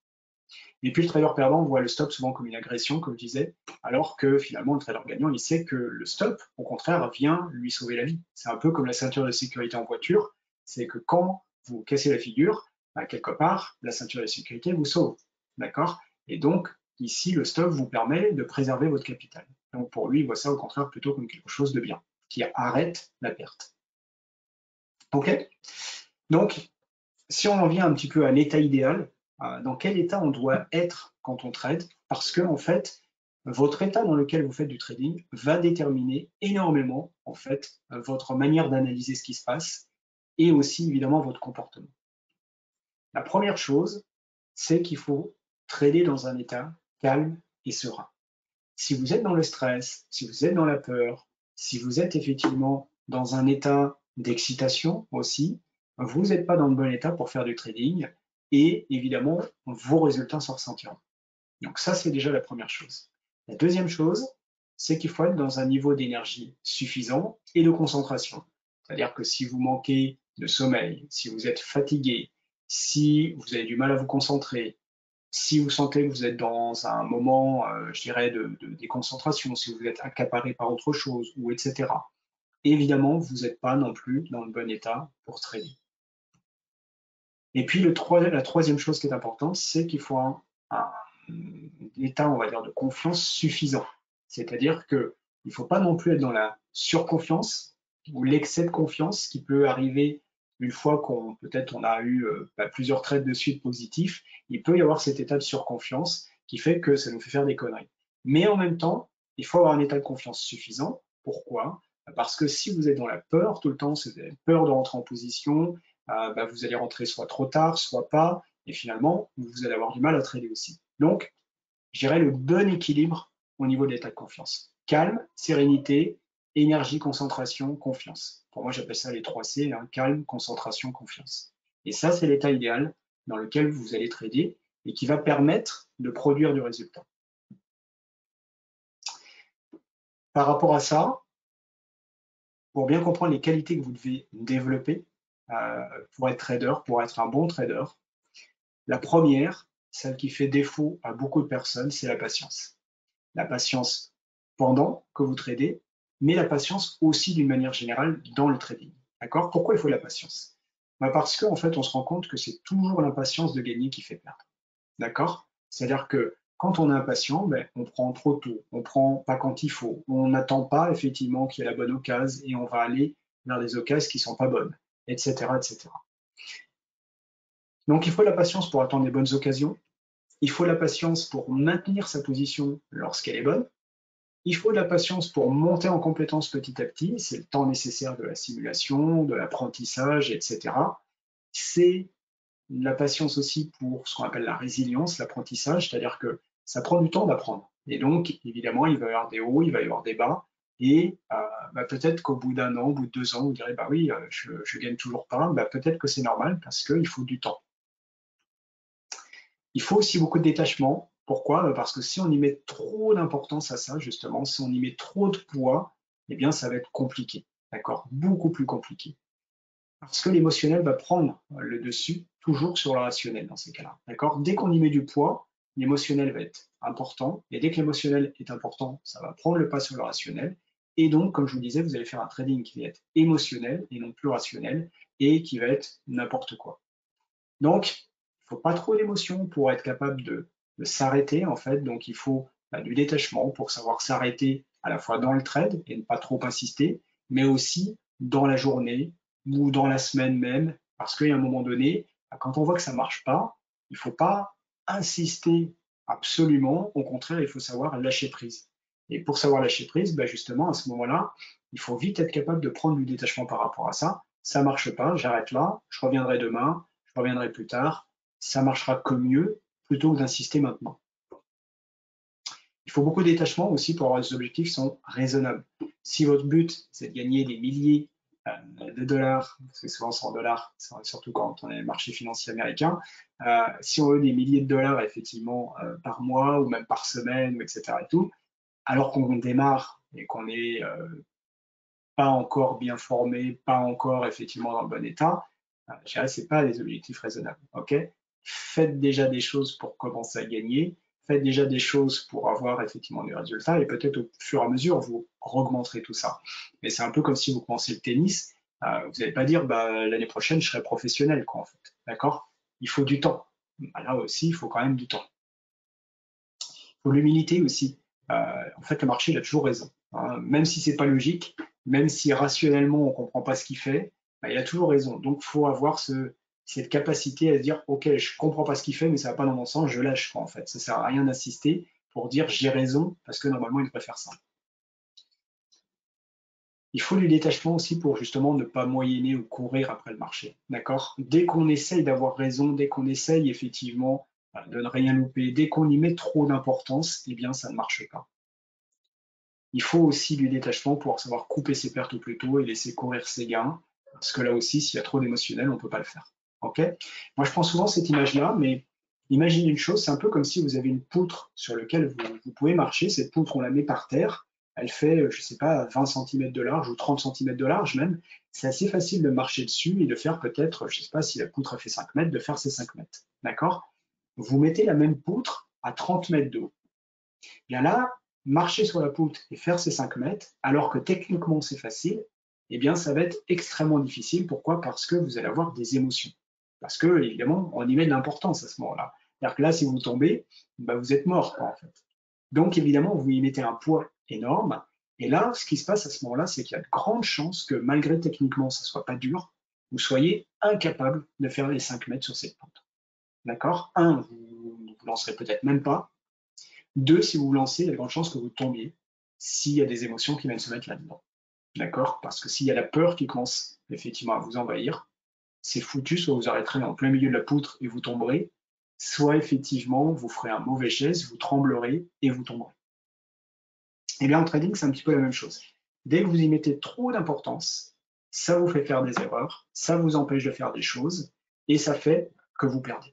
[SPEAKER 1] Et puis, le trader perdant voit le stop souvent comme une agression, comme je disais, alors que finalement, le trader gagnant, il sait que le stop, au contraire, vient lui sauver la vie. C'est un peu comme la ceinture de sécurité en voiture, c'est que quand vous cassez la figure, bah, quelque part, la ceinture de sécurité vous sauve. D'accord? Et donc, ici, le stop vous permet de préserver votre capital. Donc, pour lui, il voit ça au contraire plutôt comme quelque chose de bien, qui arrête la perte. OK? Donc, si on en vient un petit peu à l'état idéal, dans quel état on doit être quand on trade? Parce que, en fait, votre état dans lequel vous faites du trading va déterminer énormément, en fait, votre manière d'analyser ce qui se passe et aussi, évidemment, votre comportement. La première chose, c'est qu'il faut trader dans un état calme et serein. Si vous êtes dans le stress, si vous êtes dans la peur, si vous êtes effectivement dans un état d'excitation aussi, vous n'êtes pas dans le bon état pour faire du trading et évidemment, vos résultats s'en ressentiront. Donc ça, c'est déjà la première chose. La deuxième chose, c'est qu'il faut être dans un niveau d'énergie suffisant et de concentration. C'est-à-dire que si vous manquez de sommeil, si vous êtes fatigué, si vous avez du mal à vous concentrer, si vous sentez que vous êtes dans un moment, je dirais, de déconcentration, si vous êtes accaparé par autre chose, ou etc., évidemment, vous n'êtes pas non plus dans le bon état pour trader. Et puis, la troisième chose qui est importante, c'est qu'il faut un état, on va dire, de confiance suffisant. C'est-à-dire qu'il ne faut pas non plus être dans la surconfiance ou l'excès de confiance qui peut arriver une fois qu'on peut-être on a eu plusieurs trades de suite positifs. Il peut y avoir cet état de surconfiance qui fait que ça nous fait faire des conneries. Mais en même temps, il faut avoir un état de confiance suffisant. Pourquoi? Parce que si vous êtes dans la peur tout le temps, si vous avez peur de rentrer en position, vous allez rentrer soit trop tard, soit pas, et finalement, vous allez avoir du mal à trader aussi. Donc, je dirais le bon équilibre au niveau de l'état de confiance. Calme, sérénité, énergie, concentration, confiance. Pour moi, j'appelle ça les 3 C, hein, calme, concentration, confiance. Et ça, c'est l'état idéal dans lequel vous allez trader et qui va permettre de produire du résultat. Par rapport à ça, pour bien comprendre les qualités que vous devez développer pour être trader, pour être un bon trader, la première, celle qui fait défaut à beaucoup de personnes, c'est la patience. La patience pendant que vous tradez, mais la patience aussi d'une manière générale dans le trading. D'accord? Pourquoi il faut la patience? Parce qu'en fait, on se rend compte que c'est toujours l'impatience de gagner qui fait perdre. D'accord? C'est-à-dire que quand on est impatient, on prend trop tôt, on prend pas quand il faut, on n'attend pas effectivement qu'il y ait la bonne occasion et on va aller vers des occasions qui ne sont pas bonnes, etc., etc. Donc il faut la patience pour attendre les bonnes occasions, il faut la patience pour maintenir sa position lorsqu'elle est bonne, il faut de la patience pour monter en compétence petit à petit, c'est le temps nécessaire de la simulation, de l'apprentissage, etc. C'est la patience aussi pour ce qu'on appelle la résilience, l'apprentissage, c'est-à-dire que ça prend du temps d'apprendre. Et donc, évidemment, il va y avoir des hauts, il va y avoir des bas, et peut-être qu'au bout d'un an, au bout de 2 ans, vous direz, bah oui, je gagne toujours pas, peut-être que c'est normal parce qu'il faut du temps. Il faut aussi beaucoup de détachement Pourquoi? Parce que si on y met trop d'importance à ça, justement, si on y met trop de poids, eh bien, ça va être compliqué, d'accord? Beaucoup plus compliqué. Parce que l'émotionnel va prendre le dessus toujours sur le rationnel dans ces cas-là, d'accord? Dès qu'on y met du poids, l'émotionnel va être important, et dès que l'émotionnel est important, ça va prendre le pas sur le rationnel, et donc, comme je vous disais, vous allez faire un trading qui va être émotionnel et non plus rationnel, et qui va être n'importe quoi. Donc, il ne faut pas trop d'émotion pour être capable de s'arrêter, en fait, donc il faut du détachement pour savoir s'arrêter à la fois dans le trade et ne pas trop insister, mais aussi dans la journée ou dans la semaine même, parce qu'à un moment donné, quand on voit que ça ne marche pas, il ne faut pas insister absolument, au contraire, il faut savoir lâcher prise. Et pour savoir lâcher prise, justement, à ce moment-là, il faut vite être capable de prendre du détachement par rapport à ça. Ça ne marche pas, j'arrête là, je reviendrai demain, je reviendrai plus tard, ça marchera que mieux, plutôt que d'insister maintenant. Il faut beaucoup de détachement aussi pour avoir des objectifs qui sont raisonnables. Si votre but, c'est de gagner des milliers de dollars, parce que souvent c'est en dollars, surtout quand on est marché financier américain, si on veut des milliers de dollars effectivement par mois ou même par semaine, etc. et tout, alors qu'on démarre et qu'on n'est pas encore bien formé, pas encore effectivement dans le bon état, je dirais c'est pas des objectifs raisonnables. Ok? Faites déjà des choses pour commencer à gagner, faites déjà des choses pour avoir effectivement des résultats et peut-être au fur et à mesure vous augmenterez tout ça. Mais c'est un peu comme si vous commencez le tennis, vous n'allez pas dire l'année prochaine je serai professionnel quoi en fait. D'accord? Il faut du temps. Là aussi il faut quand même du temps. Il faut l'humilité aussi. En fait le marché il a toujours raison. Hein. Même si c'est pas logique, même si rationnellement on ne comprend pas ce qu'il fait, il a toujours raison. Donc il faut avoir cette capacité à se dire ok, je ne comprends pas ce qu'il fait, mais ça ne va pas dans mon sens, je lâche quoi, en fait. Ça ne sert à rien d'insister pour dire j'ai raison, parce que normalement il devrait faire ça. Il faut du détachement aussi pour justement ne pas moyenner ou courir après le marché. D'accord? Dès qu'on essaye d'avoir raison, dès qu'on essaye effectivement de ne rien louper, dès qu'on y met trop d'importance, eh bien ça ne marche pas. Il faut aussi du détachement pour savoir couper ses pertes au plus tôt et laisser courir ses gains, parce que là aussi, s'il y a trop d'émotionnel, on ne peut pas le faire. Okay. Moi, je prends souvent cette image-là, mais imaginez une chose, c'est un peu comme si vous avez une poutre sur laquelle vous pouvez marcher. Cette poutre, on la met par terre. Elle fait, je ne sais pas, 20 cm de large ou 30 cm de large même. C'est assez facile de marcher dessus et de faire peut-être, je ne sais pas si la poutre a fait 5 mètres, de faire ces 5 mètres. D'accord? Vous mettez la même poutre à 30 mètres de haut. Bien là, marcher sur la poutre et faire ces 5 mètres, alors que techniquement c'est facile, eh bien ça va être extrêmement difficile. Pourquoi? Parce que vous allez avoir des émotions. Parce que, évidemment, on y met de l'importance à ce moment-là. C'est-à-dire que là, si vous tombez, vous êtes mort, quoi, en fait. Donc, évidemment, vous y mettez un poids énorme. Et là, ce qui se passe à ce moment-là, c'est qu'il y a de grandes chances que, malgré techniquement, ça ne soit pas dur, vous soyez incapable de faire les 5 mètres sur cette poutre. D'accord? Un, vous ne vous lancerez peut-être même pas. Deux, si vous vous lancez, il y a de grandes chances que vous tombiez s'il y a des émotions qui viennent se mettre là-dedans. D'accord? Parce que s'il y a la peur qui commence effectivement à vous envahir, c'est foutu, soit vous arrêterez en plein milieu de la poutre et vous tomberez, soit effectivement vous ferez un mauvais geste, vous tremblerez et vous tomberez. Et bien en trading, c'est un petit peu la même chose. Dès que vous y mettez trop d'importance, ça vous fait faire des erreurs, ça vous empêche de faire des choses et ça fait que vous perdez.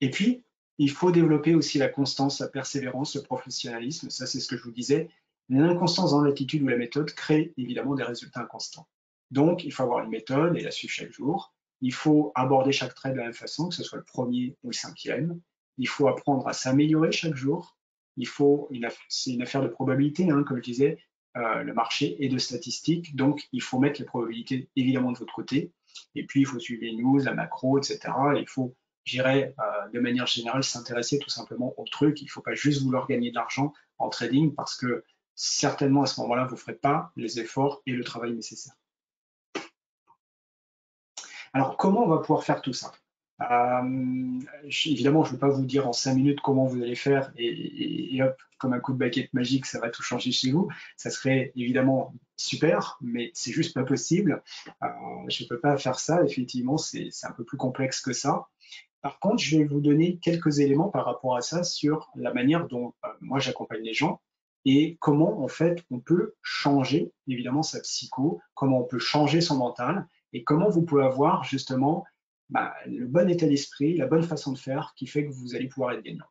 [SPEAKER 1] Et puis, il faut développer aussi la constance, la persévérance, le professionnalisme. Ça, c'est ce que je vous disais. L'inconstance dans l'attitude ou la méthode crée évidemment des résultats inconstants. Donc, il faut avoir une méthode et la suivre chaque jour. Il faut aborder chaque trade de la même façon, que ce soit le premier ou le cinquième. Il faut apprendre à s'améliorer chaque jour. C'est une affaire de probabilité, hein, comme je disais, le marché est de statistiques, donc il faut mettre les probabilités évidemment de votre côté. Et puis, il faut suivre les news, la macro, etc. Et il faut j'irais de manière générale s'intéresser tout simplement au truc. Il ne faut pas juste vouloir gagner de l'argent en trading parce que certainement à ce moment-là, vous ne ferez pas les efforts et le travail nécessaire. Alors, comment on va pouvoir faire tout ça? Évidemment, je ne vais pas vous dire en 5 minutes comment vous allez faire et hop, comme un coup de baguette magique, ça va tout changer chez vous. Ça serait évidemment super, mais c'est juste pas possible. Je ne peux pas faire ça. Effectivement, c'est un peu plus complexe que ça. Par contre, je vais vous donner quelques éléments par rapport à ça sur la manière dont moi j'accompagne les gens et comment en fait on peut changer évidemment sa psycho, comment on peut changer son mental et comment vous pouvez avoir justement le bon état d'esprit, la bonne façon de faire qui fait que vous allez pouvoir être gagnant.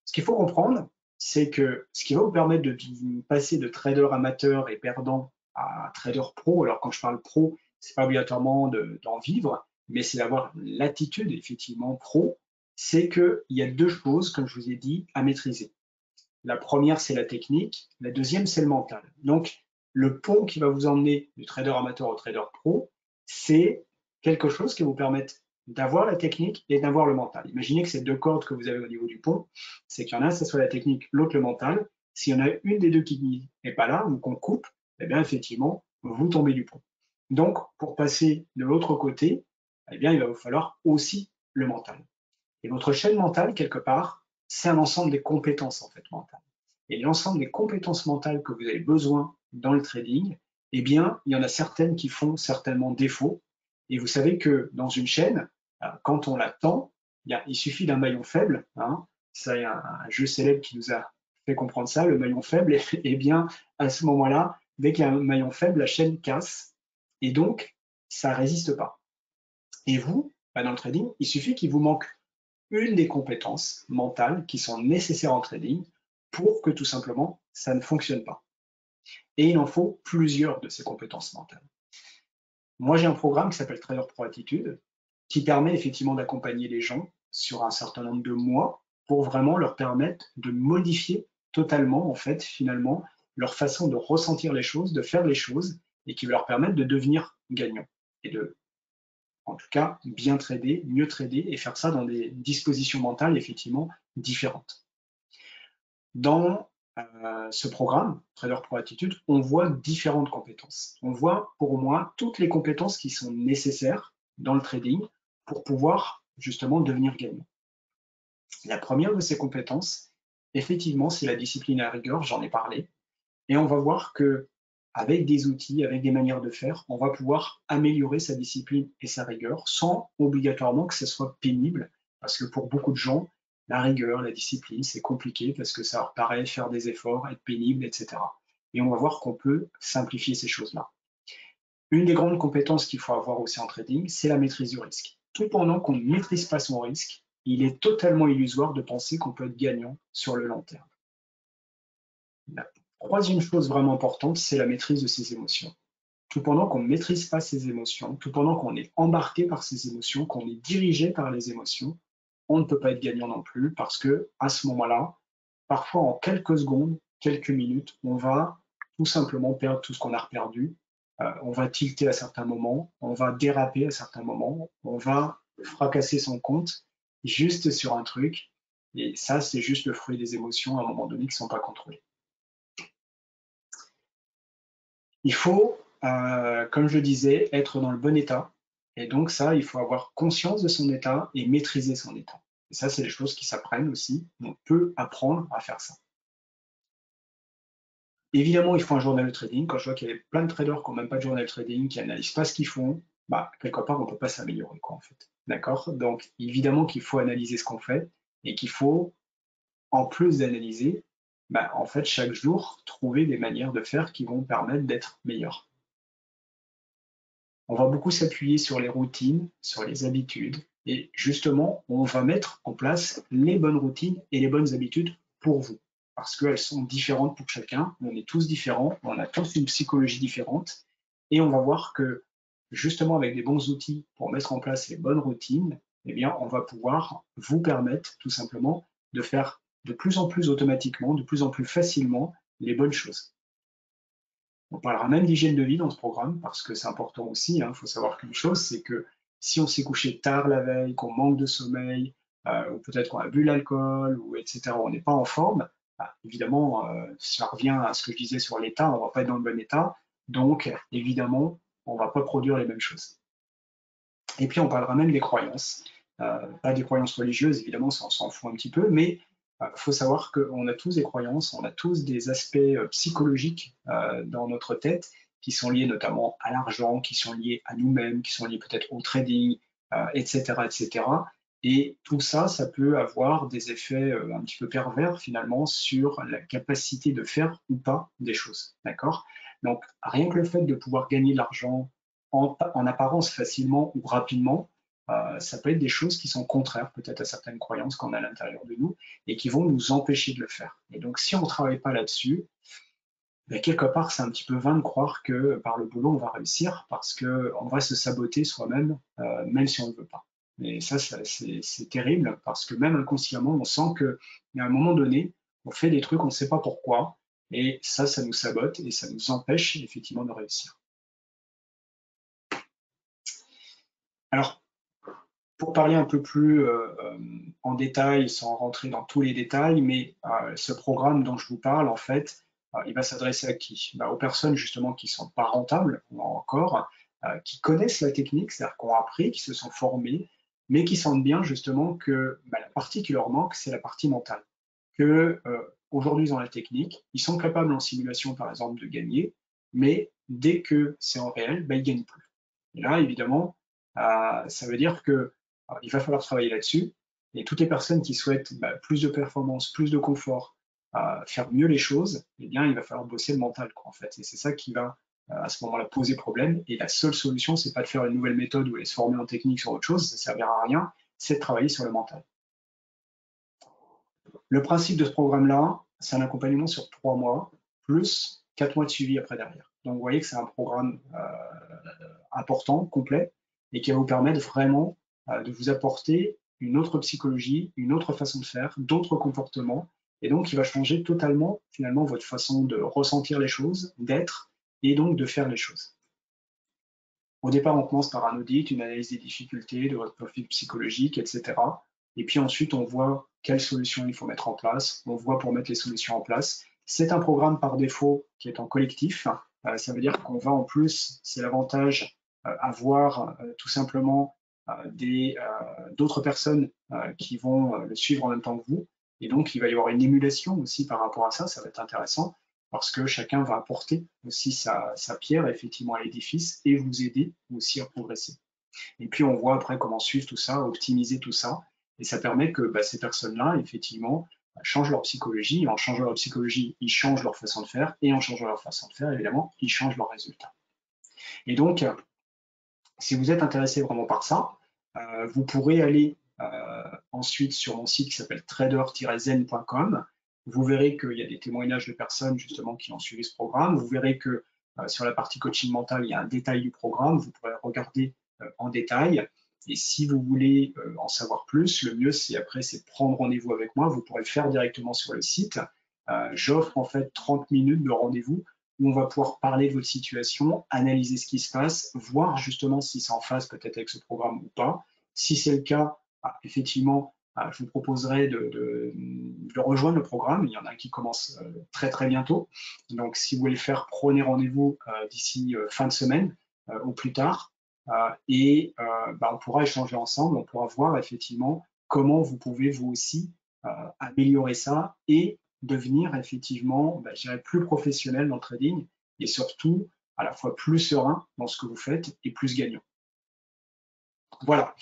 [SPEAKER 1] Ce qu'il faut comprendre, c'est que ce qui va vous permettre de passer de trader amateur et perdant à trader pro, alors quand je parle pro, c'est pas obligatoirement d'en vivre, mais c'est d'avoir l'attitude effectivement pro, c'est qu'il y a deux choses, comme je vous ai dit, à maîtriser. La première, c'est la technique, la deuxième, c'est le mental. Donc, le pont qui va vous emmener du trader amateur au trader pro, c'est quelque chose qui va vous permettre d'avoir la technique et d'avoir le mental. Imaginez que ces deux cordes que vous avez au niveau du pont, c'est qu'il y en a un, ça soit la technique, l'autre le mental. S'il y en a une des deux qui n'est pas là ou qu'on coupe, eh bien effectivement, vous tombez du pont. Donc, pour passer de l'autre côté, eh bien, il va vous falloir aussi le mental. Et votre chaîne mentale, quelque part, c'est un ensemble des compétences en fait mentales. Et l'ensemble des compétences mentales que vous avez besoin dans le trading, eh bien, il y en a certaines qui font certainement défaut. Et vous savez que dans une chaîne, quand on la tend, il suffit d'un maillon faible. Hein, c'est un jeu célèbre qui nous a fait comprendre ça, le maillon faible. Et bien, à ce moment-là, dès qu'il y a un maillon faible, la chaîne casse. Et donc, ça ne résiste pas. Et vous, dans le trading, il suffit qu'il vous manque une des compétences mentales qui sont nécessaires en trading pour que tout simplement ça ne fonctionne pas. Et il en faut plusieurs de ces compétences mentales. Moi, j'ai un programme qui s'appelle Trader Pro Attitude qui permet effectivement d'accompagner les gens sur un certain nombre de mois pour vraiment leur permettre de modifier totalement, en fait, finalement, leur façon de ressentir les choses, de faire les choses et qui va leur permettre de devenir gagnants et de, en tout cas, bien trader, mieux trader et faire ça dans des dispositions mentales effectivement différentes. Dans ce programme, Trader Pro Attitude, on voit différentes compétences. On voit pour moi toutes les compétences qui sont nécessaires dans le trading pour pouvoir justement devenir gagnant. La première de ces compétences, effectivement, c'est la discipline à rigueur, j'en ai parlé, et on va voir que avec des outils, avec des manières de faire, on va pouvoir améliorer sa discipline et sa rigueur sans obligatoirement que ce soit pénible, parce que pour beaucoup de gens, la rigueur, la discipline, c'est compliqué parce que ça leur paraît faire des efforts, être pénible, etc. Et on va voir qu'on peut simplifier ces choses-là. Une des grandes compétences qu'il faut avoir aussi en trading, c'est la maîtrise du risque. Tout pendant qu'on ne maîtrise pas son risque, il est totalement illusoire de penser qu'on peut être gagnant sur le long terme. La troisième chose vraiment importante, c'est la maîtrise de ses émotions. Tout pendant qu'on ne maîtrise pas ses émotions, tout pendant qu'on est embarqué par ses émotions, qu'on est dirigé par les émotions, on ne peut pas être gagnant non plus parce que à ce moment-là, parfois en quelques secondes, quelques minutes, on va tout simplement perdre tout ce qu'on a perdu. On va tilter à certains moments, on va déraper à certains moments, on va fracasser son compte juste sur un truc. Et ça, c'est juste le fruit des émotions à un moment donné qui ne sont pas contrôlées. Il faut, comme je le disais, être dans le bon état. Et donc ça, il faut avoir conscience de son état et maîtriser son état. Et ça, c'est des choses qui s'apprennent aussi. On peut apprendre à faire ça. Évidemment, il faut un journal de trading. Quand je vois qu'il y a plein de traders qui n'ont même pas de journal de trading, qui n'analysent pas ce qu'ils font, quelque part, on ne peut pas s'améliorer, en fait. D'accord? Donc, évidemment qu'il faut analyser ce qu'on fait et qu'il faut, en plus d'analyser, en fait, chaque jour, trouver des manières de faire qui vont permettre d'être meilleur. On va beaucoup s'appuyer sur les routines, sur les habitudes, et justement, on va mettre en place les bonnes routines et les bonnes habitudes pour vous, parce qu'elles sont différentes pour chacun, on est tous différents, on a tous une psychologie différente, et on va voir que justement avec des bons outils pour mettre en place les bonnes routines, eh bien, on va pouvoir vous permettre tout simplement de faire de plus en plus automatiquement, de plus en plus facilement les bonnes choses. On parlera même d'hygiène de vie dans ce programme parce que c'est important aussi. Il faut savoir qu'une chose, c'est que si on s'est couché tard la veille, qu'on manque de sommeil, ou peut-être qu'on a bu l'alcool, ou etc., on n'est pas en forme, évidemment, ça revient à ce que je disais sur l'état, on ne va pas être dans le bon état. Donc, évidemment, on ne va pas produire les mêmes choses. Et puis, on parlera même des croyances. Pas des croyances religieuses, évidemment, ça on s'en fout un petit peu, mais il faut savoir qu'on a tous des croyances, on a tous des aspects psychologiques dans notre tête qui sont liés notamment à l'argent, qui sont liés à nous-mêmes, qui sont liés peut-être au trading, etc., etc. Et tout ça, ça peut avoir des effets un petit peu pervers finalement sur la capacité de faire ou pas des choses. D'accord? Donc, rien que le fait de pouvoir gagner de l'argent en apparence facilement ou rapidement, ça peut être des choses qui sont contraires peut-être à certaines croyances qu'on a à l'intérieur de nous et qui vont nous empêcher de le faire. Et donc, si on ne travaille pas là-dessus, ben, quelque part, c'est un petit peu vain de croire que par le boulot, on va réussir parce qu'on va se saboter soi-même, même si on ne veut pas. Et ça c'est terrible parce que même inconsciemment, on sent qu'à un moment donné, on fait des trucs, on ne sait pas pourquoi, et ça nous sabote et ça nous empêche effectivement de réussir. Alors, pour parler un peu plus en détail, sans rentrer dans tous les détails, mais ce programme dont je vous parle, en fait, il va s'adresser à qui? Aux personnes justement qui ne sont pas rentables encore, qui connaissent la technique, c'est-à-dire qui ont appris, qui se sont formés, mais qui sentent bien justement que la partie qui leur manque, c'est la partie mentale. Que aujourd'hui, ils ont la technique, ils sont capables en simulation, par exemple, de gagner, mais dès que c'est en réel, ils ne gagnent plus. Et là, évidemment, ça veut dire que il va falloir travailler là-dessus. Et toutes les personnes qui souhaitent plus de performance, plus de confort, faire mieux les choses, eh bien, il va falloir bosser le mental, quoi, en fait. Et c'est ça qui va, à ce moment-là, poser problème. Et la seule solution, c'est pas de faire une nouvelle méthode ou aller se former en technique sur autre chose, ça ne servira à rien, c'est de travailler sur le mental. Le principe de ce programme-là, c'est un accompagnement sur 3 mois, plus 4 mois de suivi après derrière. Donc, vous voyez que c'est un programme important, complet, et qui va vous permettre vraiment de vous apporter une autre psychologie, une autre façon de faire, d'autres comportements, et donc qui va changer totalement finalement votre façon de ressentir les choses, d'être, et donc de faire les choses. Au départ, on commence par un audit, une analyse des difficultés, de votre profil psychologique, etc. Et puis ensuite, on voit quelles solutions il faut mettre en place, on voit pour mettre les solutions en place. C'est un programme par défaut qui est en collectif. Ça veut dire qu'on va en plus, c'est l'avantage, avoir tout simplement d'autres personnes qui vont le suivre en même temps que vous. Et donc, il va y avoir une émulation aussi par rapport à ça, ça va être intéressant parce que chacun va apporter aussi sa pierre effectivement à l'édifice et vous aider aussi à progresser. Et puis on voit après comment suivre tout ça, optimiser tout ça, et ça permet que ces personnes-là, effectivement, changent leur psychologie, et en changeant leur psychologie, ils changent leur façon de faire, et en changeant leur façon de faire, évidemment, ils changent leurs résultats. Et donc, si vous êtes intéressé vraiment par ça, vous pourrez aller ensuite sur mon site qui s'appelle trader-zen.com. Vous verrez qu'il y a des témoignages de personnes justement qui ont suivi ce programme. Vous verrez que sur la partie coaching mental, il y a un détail du programme. Vous pourrez regarder en détail. Et si vous voulez en savoir plus, le mieux c'est de prendre rendez-vous avec moi. Vous pourrez le faire directement sur le site. J'offre en fait 30 minutes de rendez-vous où on va pouvoir parler de votre situation, analyser ce qui se passe, voir justement si c'est en phase peut-être avec ce programme ou pas. Si c'est le cas, effectivement, je vous proposerai de rejoindre le programme. Il y en a qui commencent très très bientôt. Donc si vous voulez le faire, prenez rendez-vous d'ici fin de semaine ou plus tard. On pourra échanger ensemble, on pourra voir effectivement comment vous pouvez vous aussi améliorer ça et devenir effectivement, je dirais, plus professionnel dans le trading et surtout à la fois plus serein dans ce que vous faites et plus gagnant. Voilà.